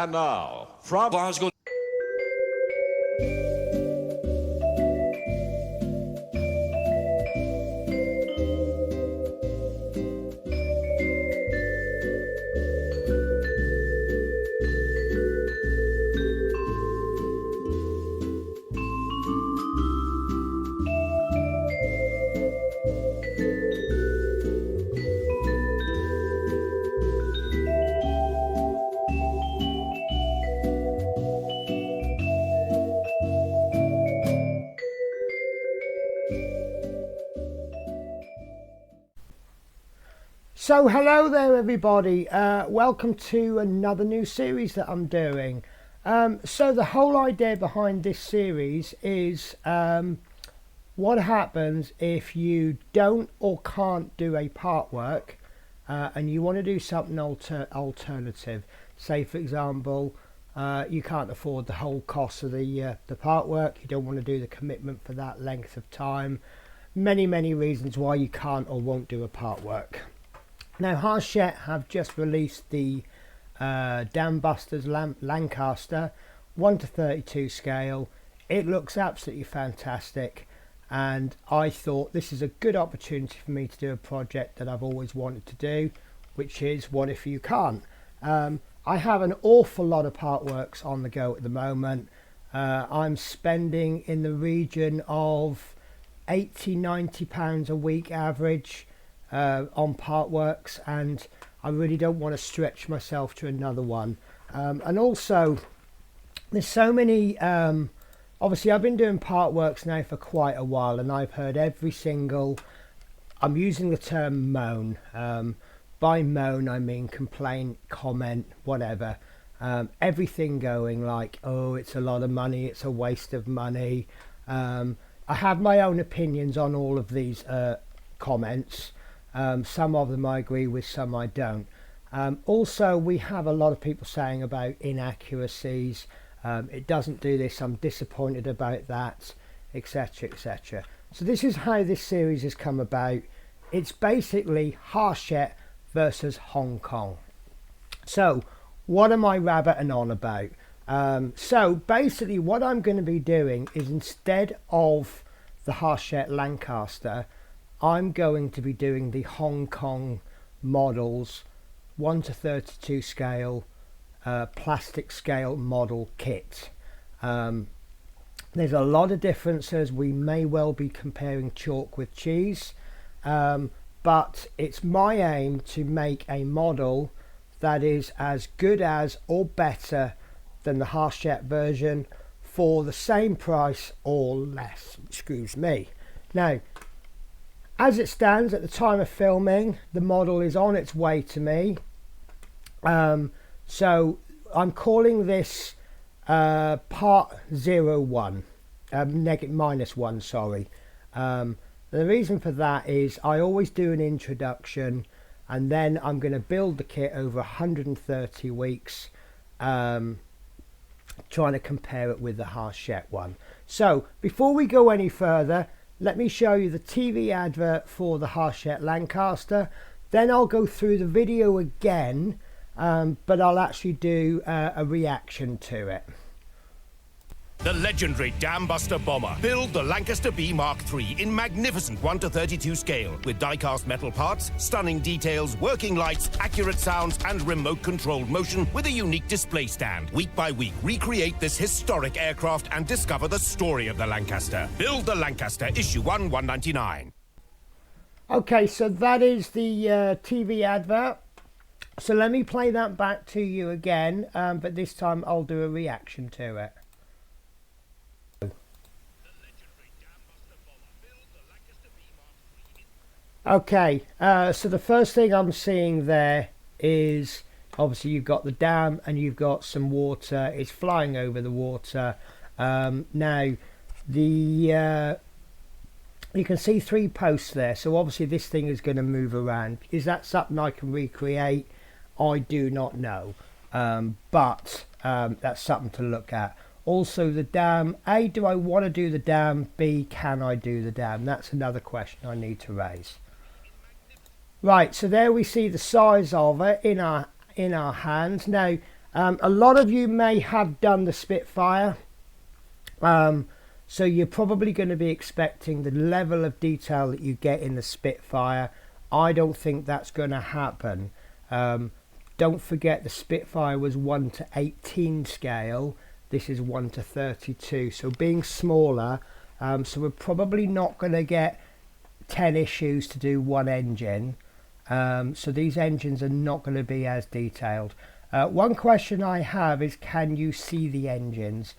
And now, from Glasgow. So hello there everybody, welcome to another new series that I'm doing. So the whole idea behind this series is what happens if you don't or can't do a part work and you want to do something alternative. Say for example, you can't afford the whole cost of the part work, you don't want to do the commitment for that length of time. Many reasons why you can't or won't do a part work. Now Hachette have just released the Dambusters Lancaster 1:32 scale. It looks absolutely fantastic, and I thought this is a good opportunity for me to do a project that I've always wanted to do, which is what if you can't. I have an awful lot of part works on the go at the moment. I'm spending in the region of £80–90 a week average on part works, and I really don't want to stretch myself to another one. And also there's so many obviously I've been doing part works now for quite a while, and I've heard every single, I'm using the term moan, by moan I mean complaint, comment, whatever, everything going like, oh, it's a lot of money, it's a waste of money. I have my own opinions on all of these comments. Some of them I agree with, some I don't. Also, we have a lot of people saying about inaccuracies. It doesn't do this, I'm disappointed about that, etc, etc. So this is how this series has come about. It's basically Hachette versus Hong Kong. So what am I rabbiting on about? So basically what I'm going to be doing is, instead of the Hachette Lancaster, I'm going to be doing the Hong Kong models 1:32 scale plastic scale model kit. There's a lot of differences. We may well be comparing chalk with cheese, but it's my aim to make a model that is as good as or better than the Hachette version for the same price or less. Excuse me. Now, as it stands at the time of filming, the model is on its way to me. So I'm calling this part 01, -1, sorry. The reason for that is I always do an introduction, and then I'm going to build the kit over 130 weeks, trying to compare it with the Hachette one. So before we go any further, let me show you the TV advert for the Hachette Lancaster. Then I'll go through the video again, but I'll actually do a reaction to it. The legendary Dambuster bomber. Build the Lancaster B Mk III in magnificent 1:32 scale with die-cast metal parts, stunning details, working lights, accurate sounds, and remote-controlled motion with a unique display stand. Week by week, recreate this historic aircraft and discover the story of the Lancaster. Build the Lancaster, issue 1, 199. Okay, so that is the TV advert. So let me play that back to you again, but this time I'll do a reaction to it. Okay, so the first thing I'm seeing there is obviously you've got the dam and you've got some water. It's flying over the water. Now the you can see 3 posts there, so obviously this thing is going to move around. Is that something I can recreate? I do not know, but that's something to look at. Also the dam, A, do I want to do the dam? B, can I do the dam? That's another question I need to raise. Right, so there we see the size of it in our hands. Now, A lot of you may have done the Spitfire, so you're probably going to be expecting the level of detail that you get in the Spitfire. I don't think that's going to happen. Don't forget the Spitfire was 1:18 scale. This is 1:32, so being smaller, so we're probably not going to get 10 issues to do one engine. So these engines are not going to be as detailed. One question I have is, can you see the engines?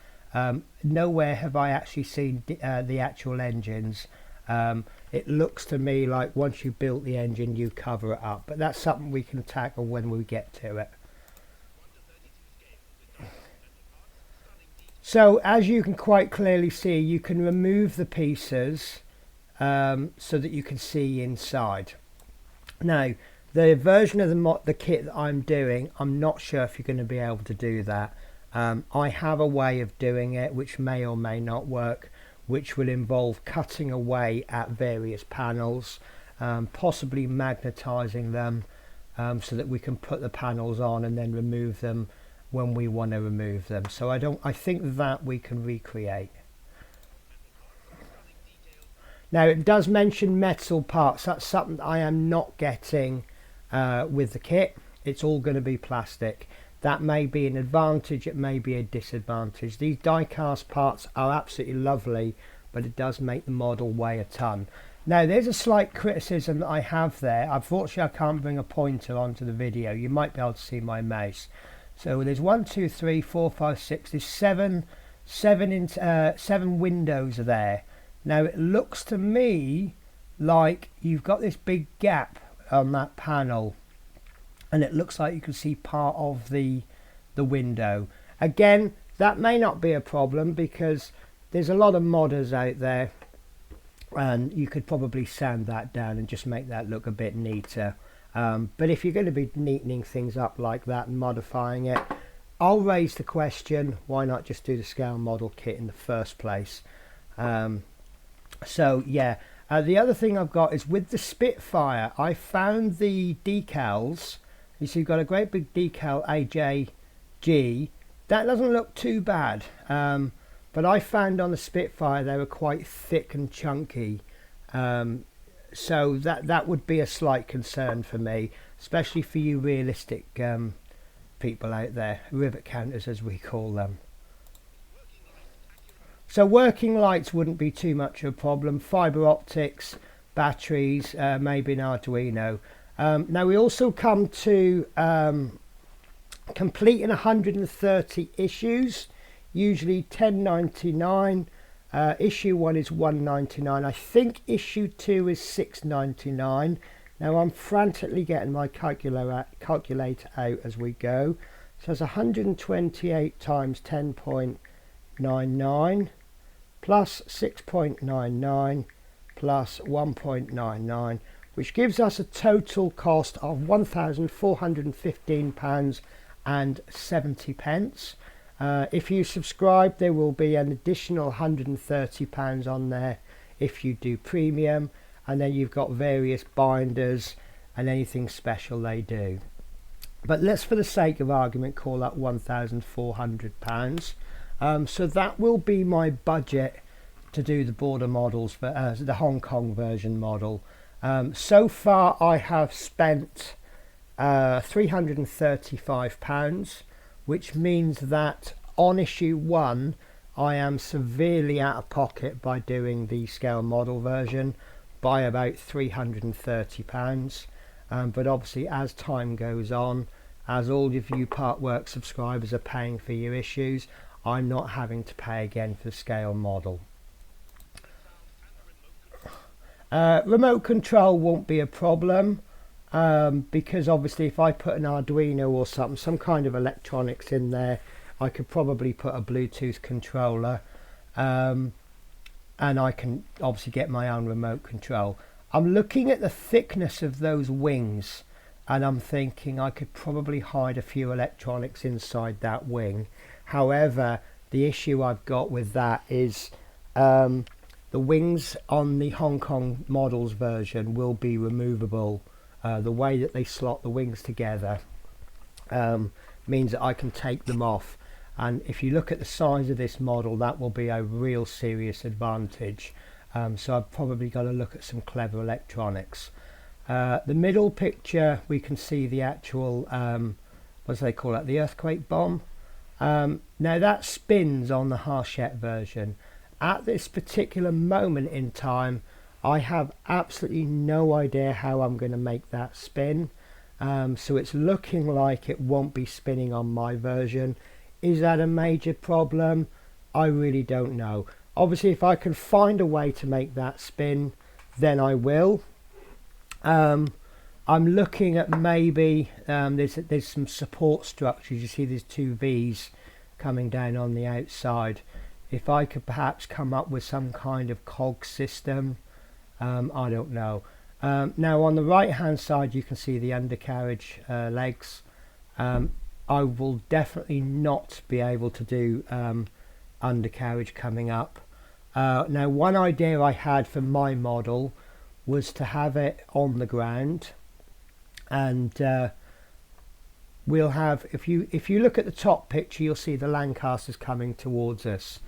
Nowhere have I actually seen the actual engines. It looks to me like once you built the engine you cover it up, but that's something we can tackle when we get to it. So as you can quite clearly see, you can remove the pieces so that you can see inside. Now the version of the kit that I'm doing, I'm not sure if you're going to be able to do that. I have a way of doing it which may or may not work, which will involve cutting away at various panels, possibly magnetizing them so that we can put the panels on and then remove them when we want to remove them. So I think that we can recreate. Now it does mention metal parts. That's something I am not getting with the kit. It's all going to be plastic. That may be an advantage, it may be a disadvantage. These die cast parts are absolutely lovely, but it does make the model weigh a ton. Now there's a slight criticism that I have there. Unfortunately I can't bring a pointer onto the video. You might be able to see my mouse. So there's 1, 2, 3, 4, 5, 6. There's seven windows there. Now it looks to me like you've got this big gap on that panel, and it looks like you can see part of the window. Again, that may not be a problem because there's a lot of modders out there, and you could probably sand that down and just make that look a bit neater. But if you're going to be neatening things up like that and modifying it, I'll raise the question, why not just do the scale model kit in the first place? So yeah, the other thing I've got is with the Spitfire, I found the decals. You see you've got a great big decal AJG. That doesn't look too bad, but I found on the Spitfire they were quite thick and chunky. So that would be a slight concern for me, especially for you realistic people out there, rivet counters as we call them. So working lights wouldn't be too much of a problem. Fibre optics, batteries, maybe an Arduino. Now we also come to completing 130 issues, usually $10.99. Issue 1 is $1.99. I think issue 2 is $6.99. Now I'm frantically getting my calculator out as we go. So it's 128 times 10.99 plus 6.99 plus 1.99, which gives us a total cost of £1,415.70. If you subscribe, there will be an additional £130 on there if you do premium, and then you've got various binders and anything special they do. But let's, for the sake of argument, call that £1,400. So that will be my budget to do the border models for the Hong Kong version model. So far I have spent £335, which means that on issue 1 I am severely out of pocket by doing the scale model version by about £330. But obviously as time goes on, as all of you Part Work subscribers are paying for your issues, I'm not having to pay again for the scale model. Remote control won't be a problem, because obviously if I put an Arduino or something, some kind of electronics in there, I could probably put a Bluetooth controller, and I can obviously get my own remote control. I'm looking at the thickness of those wings, and I'm thinking I could probably hide a few electronics inside that wing. However, the issue I've got with that is the wings on the Hong Kong models version will be removable. The way that they slot the wings together means that I can take them off, and if you look at the size of this model, that will be a real serious advantage. So I've probably got to look at some clever electronics. The middle picture, we can see the actual what do they call it, the earthquake bomb. Now that spins on the Hachette version. At this particular moment in time, I have absolutely no idea how I'm going to make that spin. So it's looking like it won't be spinning on my version. Is that a major problem? I really don't know. Obviously, if I can find a way to make that spin, then I will. I'm looking at maybe there's some support structures. You see there's two V's coming down on the outside. If I could perhaps come up with some kind of cog system, I don't know. Now on the right hand side you can see the undercarriage legs. I will definitely not be able to do undercarriage coming up. Now one idea I had for my model was to have it on the ground, and we'll have, if you look at the top picture, you'll see the Lancasters coming towards us.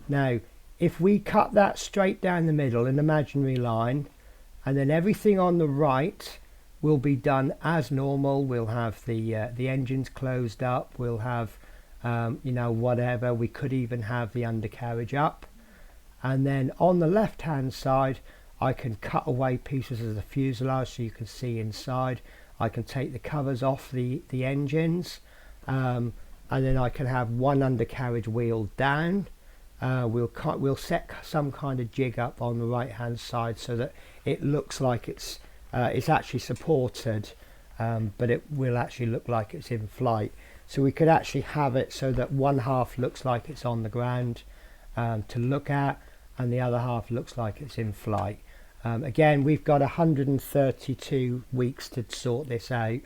Now if we cut that straight down the middle, an imaginary line, and then everything on the right will be done as normal. We'll have the engines closed up, we'll have you know, whatever, we could even have the undercarriage up, and then on the left hand side I can cut away pieces of the fuselage so you can see inside. I can take the covers off the engines, and then I can have one undercarriage wheel down. We'll set some kind of jig up on the right hand side so that it looks like it's actually supported, but it will actually look like it's in flight. So we could actually have it so that one half looks like it's on the ground to look at, and the other half looks like it's in flight. Again, we've got 132 weeks to sort this out.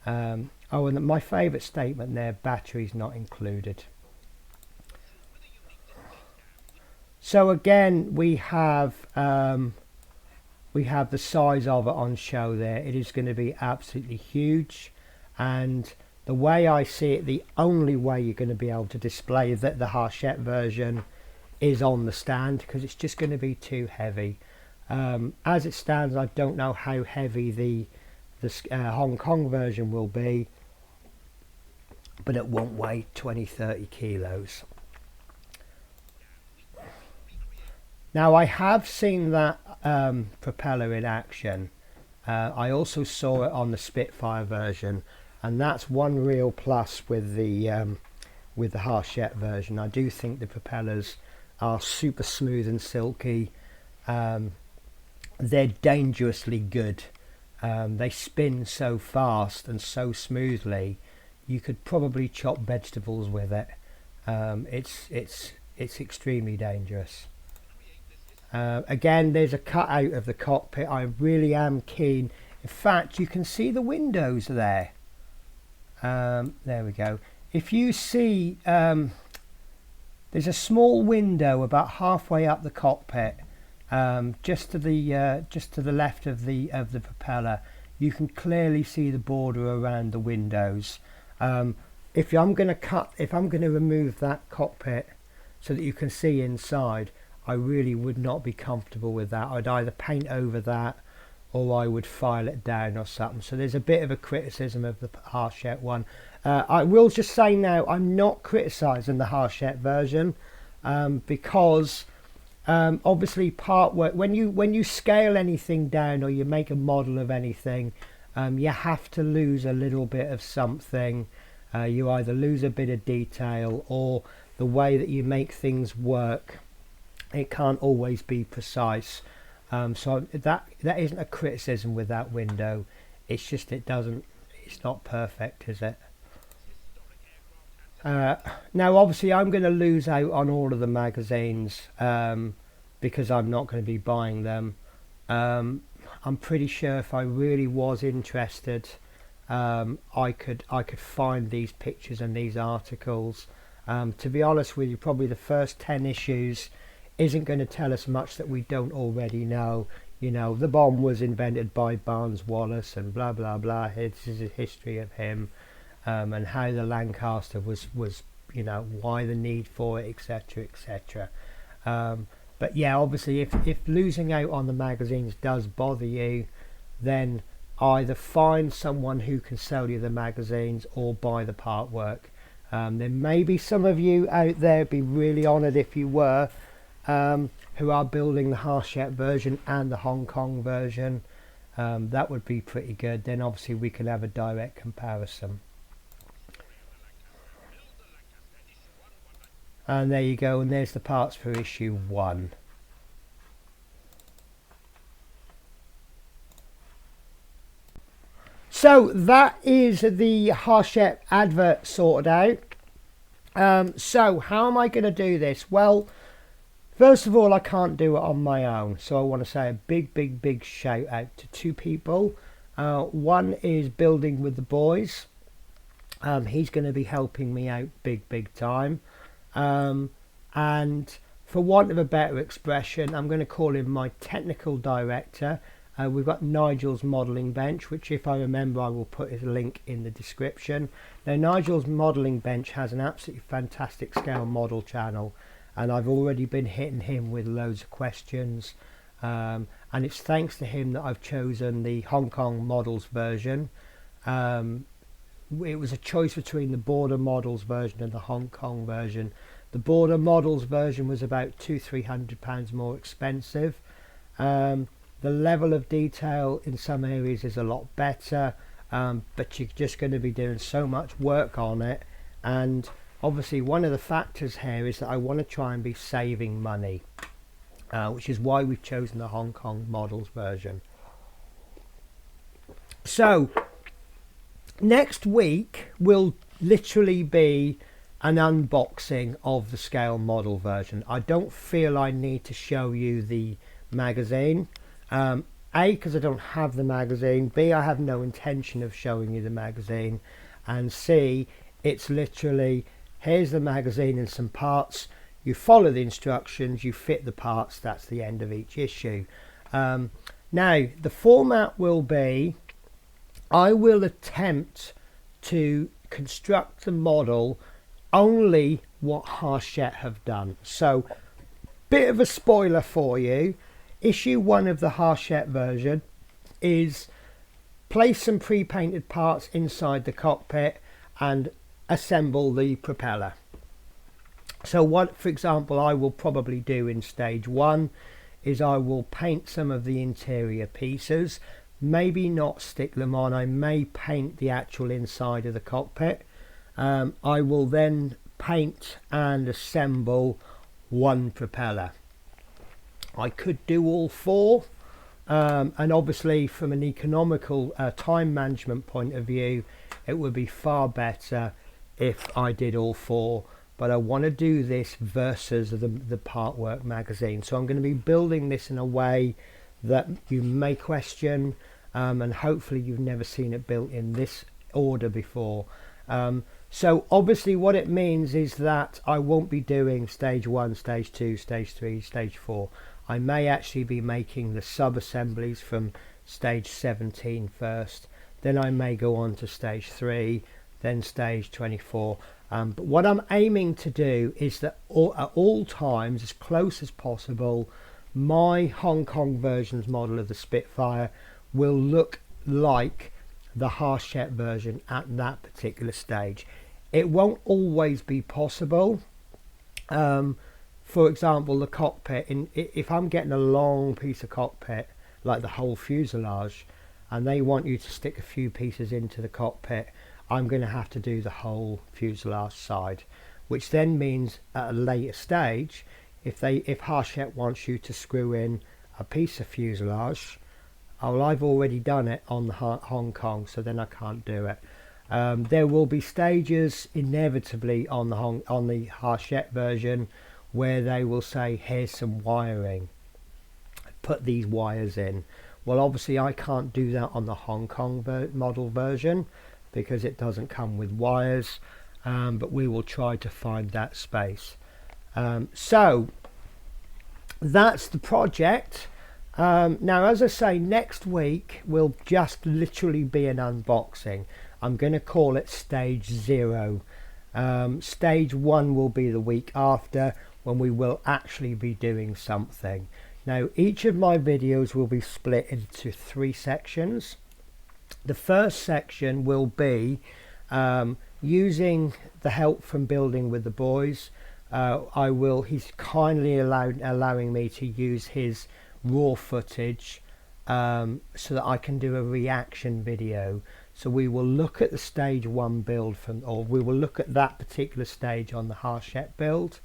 Oh, and my favourite statement there, batteries not included. So again, we have the size of it on show there. It is going to be absolutely huge, and the way I see it, the only way you're going to be able to display that the Hachette version is on the stand, because it's just going to be too heavy. As it stands, I don't know how heavy the Hong Kong version will be, but it won't weigh 20-30 kilos. Now I have seen that propeller in action. I also saw it on the Spitfire version, and that's one real plus with the Hachette version. I do think the propellers are super smooth and silky. They're dangerously good. They spin so fast and so smoothly, you could probably chop vegetables with it. It's extremely dangerous. Again, there's a cutout of the cockpit. I really am keen. In fact, you can see the windows there. There we go. If you see, there's a small window about halfway up the cockpit, just to the left of the propeller. You can clearly see the border around the windows. If I'm going to remove that cockpit so that you can see inside, I really would not be comfortable with that. I'd either paint over that, or I would file it down or something. So there's a bit of a criticism of the Hachette one. I will just say now, I'm not criticising the Hachette version, because obviously part work, when you scale anything down or you make a model of anything, you have to lose a little bit of something. You either lose a bit of detail, or the way that you make things work, it can't always be precise. So that isn't a criticism with that window. It's just it's not perfect, is it? Now obviously I'm going to lose out on all of the magazines, because I'm not going to be buying them. I'm pretty sure if I really was interested, I could find these pictures and these articles. To be honest with you, probably the first 10 issues isn't going to tell us much that we don't already know. You know, the bomb was invented by Barnes Wallis and blah blah blah. This is a history of him. and how the Lancaster was you know, why the need for it, etc, etc. But yeah, obviously if losing out on the magazines does bother you, then either find someone who can sell you the magazines or buy the part work. There may be some of you out there, be really honoured if you were, who are building the Hachette version and the Hong Kong version. That would be pretty good. Then obviously we can have a direct comparison. And there you go, and there's the parts for issue 1. So that is the Hachette advert sorted out. So how am I going to do this? Well, first of all, I can't do it on my own, so I want to say a big shout out to 2 people. One is Building with the Boys. He's going to be helping me out big time. And for want of a better expression, I'm going to call him my technical director. We've got Nigel's modelling bench, which if I remember I will put his link in the description. Now Nigel's modelling bench has an absolutely fantastic scale model channel, and I've already been hitting him with loads of questions, and it's thanks to him that I've chosen the Hong Kong models version. It was a choice between the border models version and the Hong Kong version. The border models version was about £200–300 more expensive. The level of detail in some areas is a lot better, but you're just going to be doing so much work on it, and obviously one of the factors here is that I want to try and be saving money, which is why we've chosen the Hong Kong models version. So next week will literally be an unboxing of the scale model version. I don't feel I need to show you the magazine. A, because I don't have the magazine. B, I have no intention of showing you the magazine. And C, it's literally, here's the magazine and some parts. You follow the instructions, you fit the parts, that's the end of each issue. Now, the format will be, I will attempt to construct the model only what Hachette have done. So, bit of a spoiler for you. Issue 1 of the Hachette version is place some pre-painted parts inside the cockpit and assemble the propeller. So what, for example, I will probably do in stage 1 is I will paint some of the interior pieces, maybe not stick them on. I may paint the actual inside of the cockpit. I will then paint and assemble one propeller. I could do all 4, and obviously from an economical time management point of view, it would be far better if I did all 4, but I want to do this versus the part work magazine. So I'm going to be building this in a way that you may question, and hopefully you've never seen it built in this order before. So obviously what it means is that I won't be doing stage 1, stage 2, stage 3, stage 4. I may actually be making the sub-assemblies from stage 17 first, then I may go on to stage 3, then stage 24. But what I'm aiming to do is that at all times, as close as possible, my Hong Kong version's model of the Spitfire will look like the Hachette version at that particular stage. It won't always be possible. For example, the cockpit, if I'm getting a long piece of cockpit, like the whole fuselage, and they want you to stick a few pieces into the cockpit, I'm going to have to do the whole fuselage side, which then means at a later stage, if Hachette wants you to screw in a piece of fuselage, well, I've already done it on the Hong Kong, so then I can't do it. There will be stages inevitably on the Hachette version where they will say, here's some wiring, put these wires in. Well, obviously I can't do that on the Hong Kong model version because it doesn't come with wires, but we will try to find that space. So that's the project. Now, as I say, next week will just literally be an unboxing. I'm going to call it stage 0. Stage 1 will be the week after, when we will actually be doing something. Now, each of my videos will be split into 3 sections. The first section will be using the help from Building with the Boys. He's kindly allowing me to use his raw footage so that I can do a reaction video. So we will look at the stage 1 build we will look at that particular stage on the Hachette build.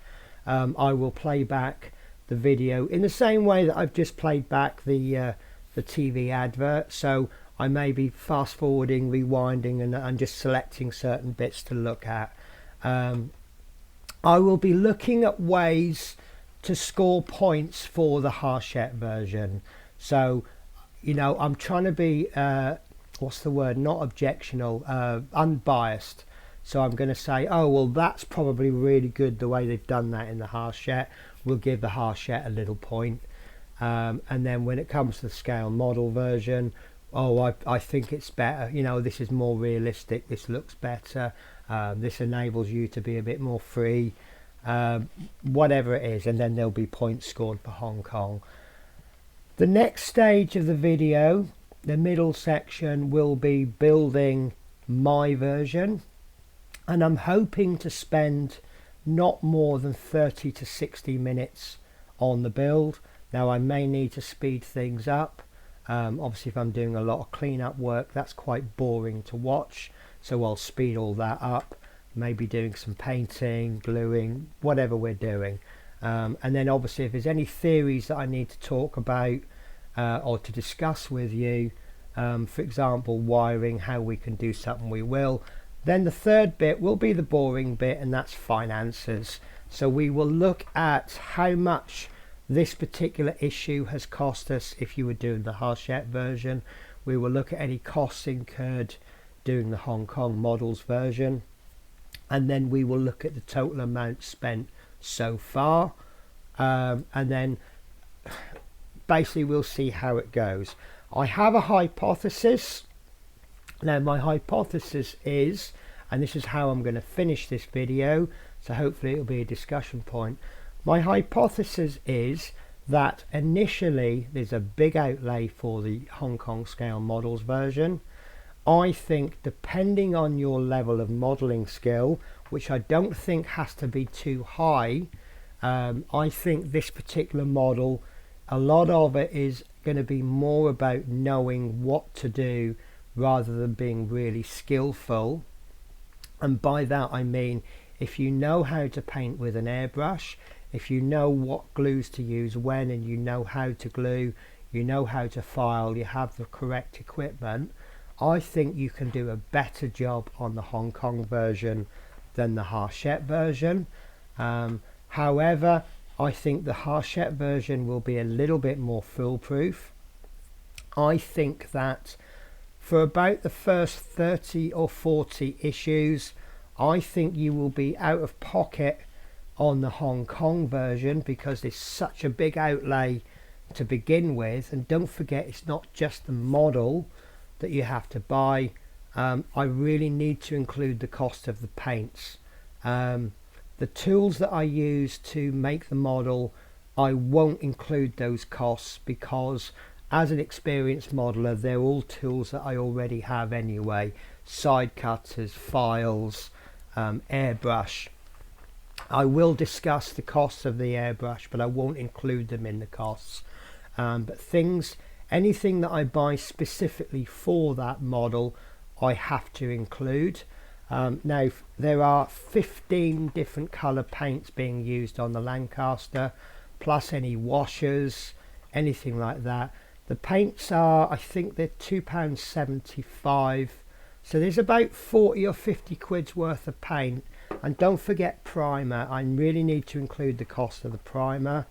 I will play back the video in the same way that I've just played back the TV advert. So I may be fast forwarding, rewinding, and just selecting certain bits to look at. I will be looking at ways to score points for the Hachette version. So, you know, I'm trying to be what's the word, not objectional, unbiased. So I'm going to say, oh well, that's probably really good the way they've done that in the Hachette. We'll give the Hachette a little point. And then when it comes to the scale model version, oh, I think it's better, you know, this is more realistic, this looks better, this enables you to be a bit more free, whatever it is. And then there'll be points scored for Hong Kong. The next stage of the video, the middle section, will be building my version, and I'm hoping to spend not more than 30 to 60 minutes on the build. Now, I may need to speed things up. Obviously, if I'm doing a lot of cleanup work, that's quite boring to watch, so I'll speed all that up, maybe doing some painting, gluing, whatever we're doing. And then obviously, if there's any theories that I need to talk about or to discuss with you, for example, wiring, how we can do something, we will. Then the third bit will be the boring bit, and that's finances. So we will look at how much this particular issue has cost us if you were doing the Hachette version. We will look at any costs incurred doing the Hong Kong models version, and then we will look at the total amount spent so far, and then basically we'll see how it goes. I have a hypothesis. Now, my hypothesis is, and this is how I'm going to finish this video, so hopefully it'll be a discussion point. My hypothesis is that initially there's a big outlay for the Hong Kong scale models version. I think, depending on your level of modelling skill, which I don't think has to be too high, I think this particular model, a lot of it is going to be more about knowing what to do rather than being really skillful. And by that I mean, if you know how to paint with an airbrush, if you know what glues to use when, and you know how to glue, you know how to file, you have the correct equipment, I think you can do a better job on the Hong Kong version than the Hachette version. However, I think the Hachette version will be a little bit more foolproof. I think that for about the first 30 or 40 issues, I think you will be out of pocket on the Hong Kong version, because it's such a big outlay to begin with. And don't forget, it's not just the model that you have to buy. I really need to include the cost of the paints. The tools that I use to make the model, I won't include those costs, because as an experienced modeler, they're all tools that I already have anyway. Side cutters, files, airbrush. I will discuss the costs of the airbrush, but I won't include them in the costs. But anything that I buy specifically for that model, I have to include. Now, there are 15 different colour paints being used on the Lancaster, plus any washers, anything like that. The paints are, I think they're £2.75, so there's about 40 or 50 quid's worth of paint. And don't forget primer. I really need to include the cost of the primer,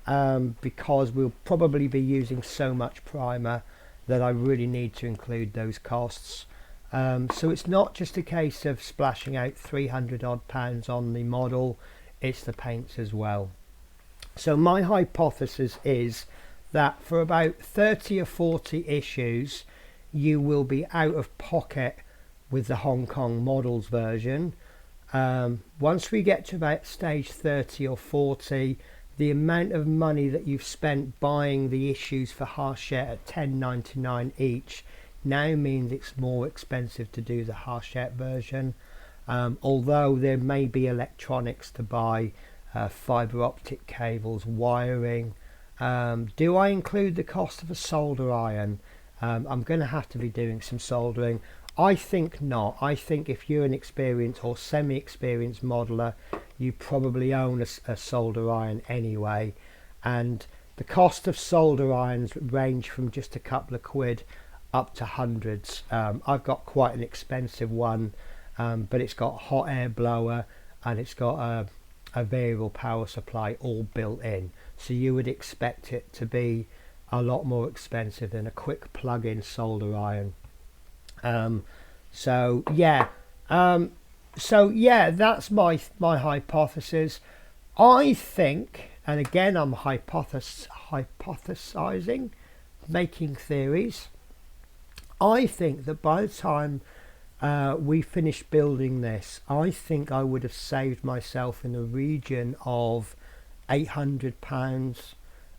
because we'll probably be using so much primer that I really need to include those costs. So it's not just a case of splashing out 300 odd pounds on the model, it's the paints as well. So my hypothesis is that for about 30 or 40 issues, you will be out of pocket with the Hong Kong models version. Once we get to about stage 30 or 40, the amount of money that you've spent buying the issues for Hachette at $10.99 each now means it's more expensive to do the Hachette version. Although there may be electronics to buy, fibre optic cables, wiring. Do I include the cost of a solder iron? I'm going to have to be doing some soldering. I think not. I think if you're an experienced or semi-experienced modeler, you probably own a solder iron anyway, and the cost of solder irons range from just a couple of quid up to hundreds. I've got quite an expensive one, but it's got a hot air blower and it's got a variable power supply all built in, so you would expect it to be a lot more expensive than a quick plug-in solder iron. So yeah, that's my hypothesis. I think, and again I'm hypothesizing, making theories. I think that by the time we finish building this, I think I would have saved myself in the region of £800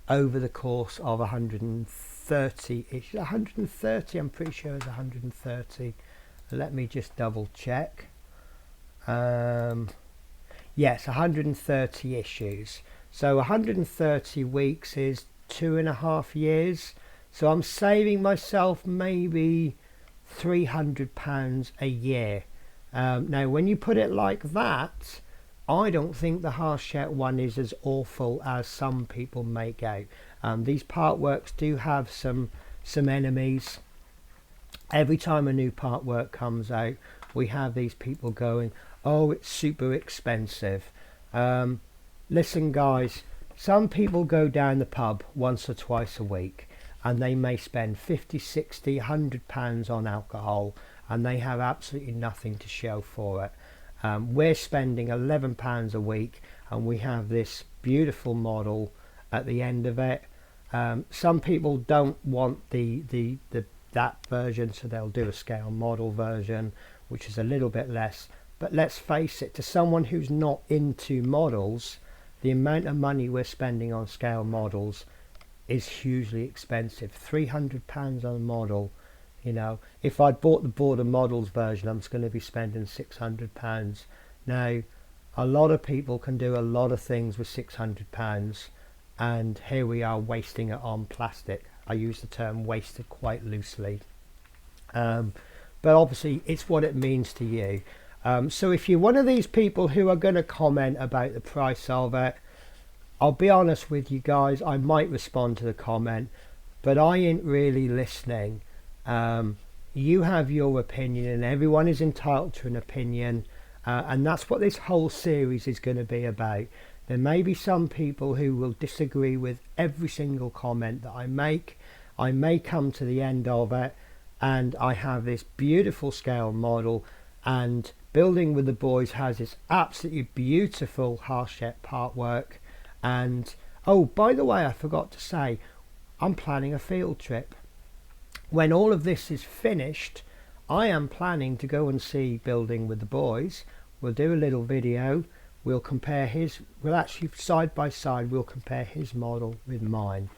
over the course of 130 ish. 130, I'm pretty sure it's 130. Let me just double check. Yes, 130 issues. So 130 weeks is 2.5 years. So I'm saving myself maybe £300 a year. Now when you put it like that, I don't think the Hachette one is as awful as some people make out. These part works do have some enemies. Every time a new part work comes out, we have these people going, oh, it's super expensive. Listen guys, some people go down the pub once or twice a week and they may spend 50, 60, £100 on alcohol and they have absolutely nothing to show for it. We're spending £11 a week and we have this beautiful model at the end of it. Some people don't want that version, so they'll do a scale model version, which is a little bit less. But let's face it, to someone who's not into models, the amount of money we're spending on scale models is hugely expensive. £300 on a model. You know, if I'd bought the Border Models version, I'm just going to be spending £600. Now, a lot of people can do a lot of things with £600, and here we are wasting it on plastic. I use the term wasted quite loosely, but obviously it's what it means to you. So if you're one of these people who are going to comment about the price of it, I'll be honest with you guys, I might respond to the comment, but I ain't really listening. You have your opinion and everyone is entitled to an opinion, and that's what this whole series is going to be about. There may be some people who will disagree with every single comment that I make. I may come to the end of it and I have this beautiful scale model, and Building with the Boys has this absolutely beautiful Hachette part work. And oh, by the way, I forgot to say, I'm planning a field trip. When all of this is finished, I am planning to go and see Building with the Boys. We'll do a little video. We'll compare we'll actually side by side, we'll compare his model with mine.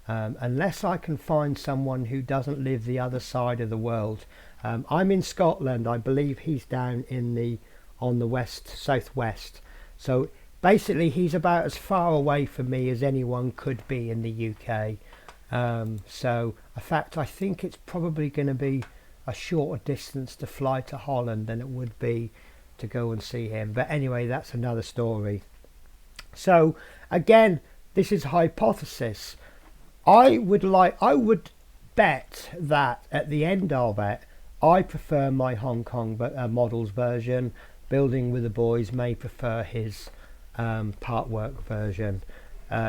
Unless I can find someone who doesn't live the other side of the world. I'm in Scotland. I believe he's down in on the southwest. So basically he's about as far away from me as anyone could be in the UK. So in fact I think it's probably going to be a shorter distance to fly to Holland than it would be to go and see him. But anyway, that's another story. So again, this is hypothesis. I would bet that at the end of it, I prefer my Hong Kong models version. Building with the Boys may prefer his part work version.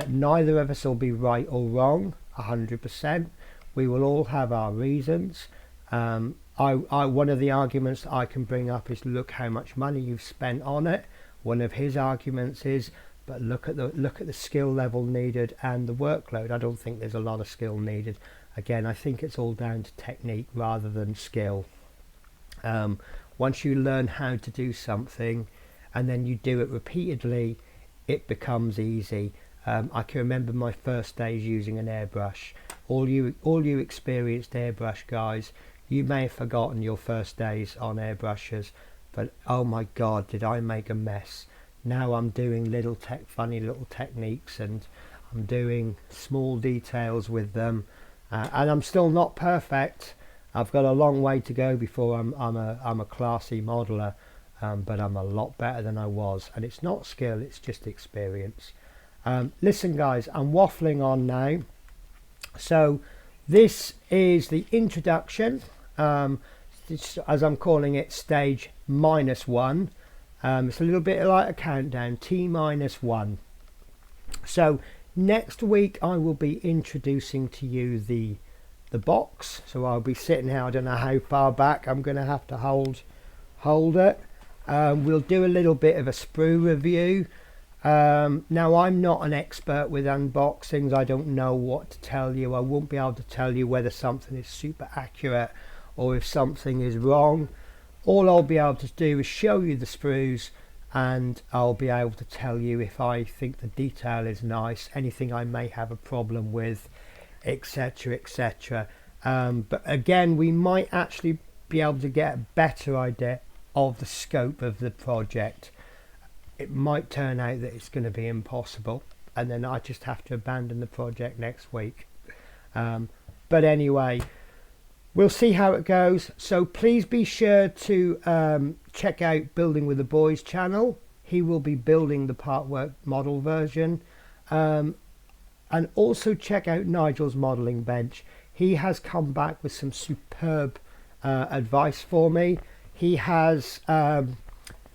Neither of us will be right or wrong 100%. We will all have our reasons. One of the arguments that I can bring up is, look how much money you've spent on it. One of his arguments is, but look at the skill level needed and the workload. I don't think there's a lot of skill needed. Again, I think it's all down to technique rather than skill. Once you learn how to do something and then you do it repeatedly, it becomes easy. I can remember my first days using an airbrush. All you experienced airbrush guys, you may have forgotten your first days on airbrushes, but oh my god, did I make a mess. Now I'm doing funny little techniques, and I'm doing small details with them, and I'm still not perfect. I've got a long way to go before I'm a classy modeler, but I'm a lot better than I was, and it's not skill, it's just experience. Listen guys, I'm waffling on now. So this is the introduction, as I'm calling it, stage -1. It's a little bit like a countdown, T-1. So next week I will be introducing to you the box. So I'll be sitting here, I don't know how far back I'm going to have to hold it. We'll do a little bit of a sprue review. Now I'm not an expert with unboxings. I don't know what to tell you. I won't be able to tell you whether something is super accurate or if something is wrong. All I'll be able to do is show you the sprues, and I'll be able to tell you if I think the detail is nice, anything I may have a problem with, etc, etc. But again, we might actually be able to get a better idea of the scope of the project. It might turn out that it's going to be impossible, and then I just have to abandon the project next week. But anyway, we'll see how it goes. So please be sure to check out Building with the Boys channel. He will be building the part work model version. And also check out Nigel's modelling bench. He has come back with some superb advice for me. He has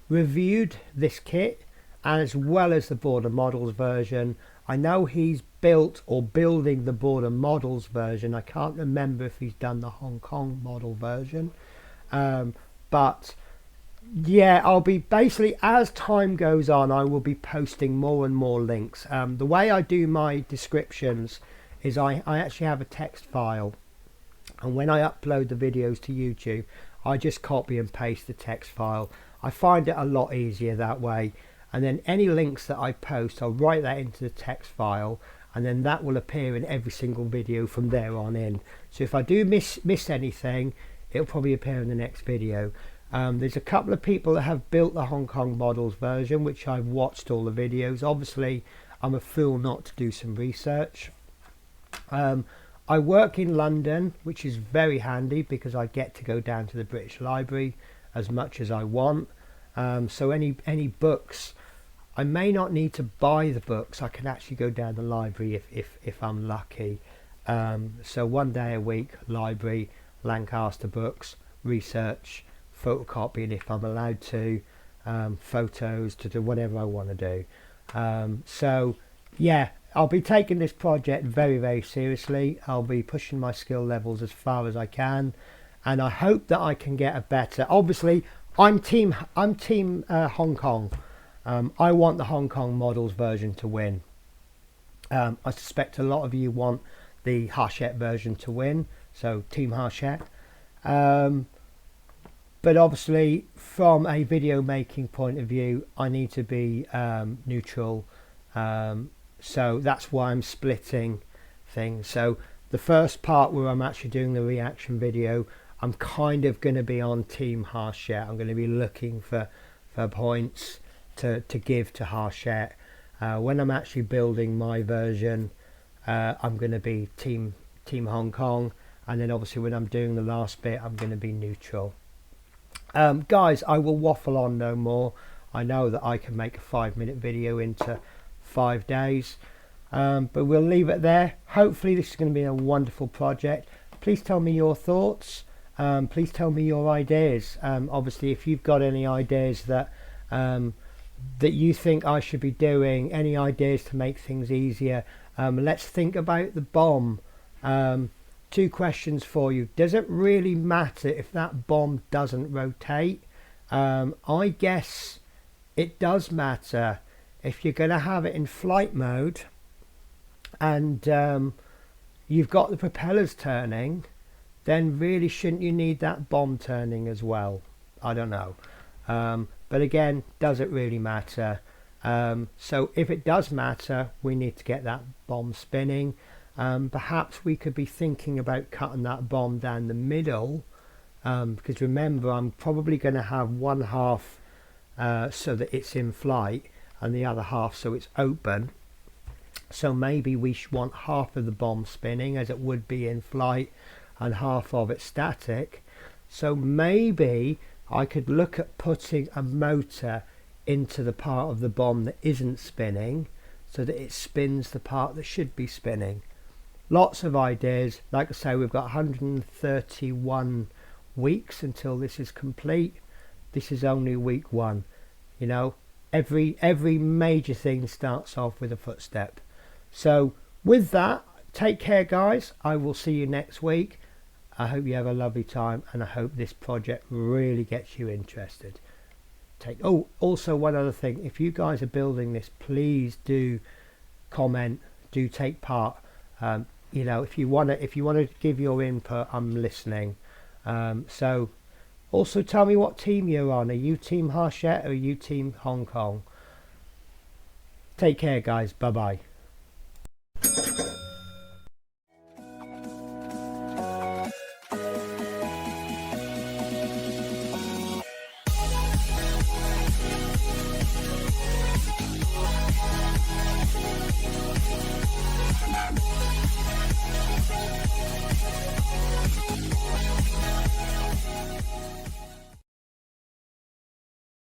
reviewed this kit as well as the border models version. I know he's built or building the border models version. I can't remember if he's done the Hong Kong model version, but yeah, I'll be basically, as time goes on, I will be posting more and more links. The way I do my descriptions is I actually have a text file, and when I upload the videos to YouTube, I just copy and paste the text file. I find it a lot easier that way, and then any links that I post, I'll write that into the text file, and then that will appear in every single video from there on in. So if I do miss anything, it'll probably appear in the next video. There's a couple of people that have built the Hong Kong models version, which I've watched all the videos. Obviously I'm a fool not to do some research. I work in London, which is very handy because I get to go down to the British Library as much as I want. So any books, I may not need to buy the books. I can actually go down the library if I'm lucky. So one day a week, library, Lancaster books, research, photocopying if I'm allowed to, photos, to do whatever I want to do. So yeah, I'll be taking this project very, very seriously. I'll be pushing my skill levels as far as I can, and I hope that I can get a better. Obviously I'm team Hong Kong. I want the Hong Kong models version to win. I suspect a lot of you want the Hachette version to win, so team Hachette. But obviously from a video making point of view, I need to be neutral, so that's why I'm splitting things. So the first part where I'm actually doing the reaction video, I'm kind of going to be on team Hachette. I'm going to be looking for points to give to Hachette. When I'm actually building my version, I'm going to be team Hong Kong, and then obviously when I'm doing the last bit, I'm going to be neutral. Guys, I will waffle on no more. I know that I can make a 5-minute video into 5 days, but we'll leave it there. Hopefully this is going to be a wonderful project. Please tell me your thoughts. Please tell me your ideas. Obviously if you've got any ideas that you think I should be doing, any ideas to make things easier, let's think about the bomb. 2 questions for you. Does it really matter if that bomb doesn't rotate? I guess it does matter. If you're going to have it in flight mode and you've got the propellers turning, then really shouldn't you need that bomb turning as well? I don't know. But again, does it really matter? So if it does matter, we need to get that bomb spinning. Perhaps we could be thinking about cutting that bomb down the middle, because remember, I'm probably going to have one half so that it's in flight and the other half so it's open. So maybe we want half of the bomb spinning as it would be in flight and half of it static. So maybe I could look at putting a motor into the part of the bomb that isn't spinning so that it spins the part that should be spinning. Lots of ideas. Like I say, we've got 131 weeks until this is complete. This is only week 1. You know, every major thing starts off with a footstep. So with that, take care guys. I will see you next week. I hope you have a lovely time, and I hope this project really gets you interested. Oh, also one other thing, if you guys are building this, please do comment, do take part. You know, if you want to give your input, I'm listening. So also tell me what team you're on. Are you team Hachette or are you team Hong Kong? Take care guys, bye bye.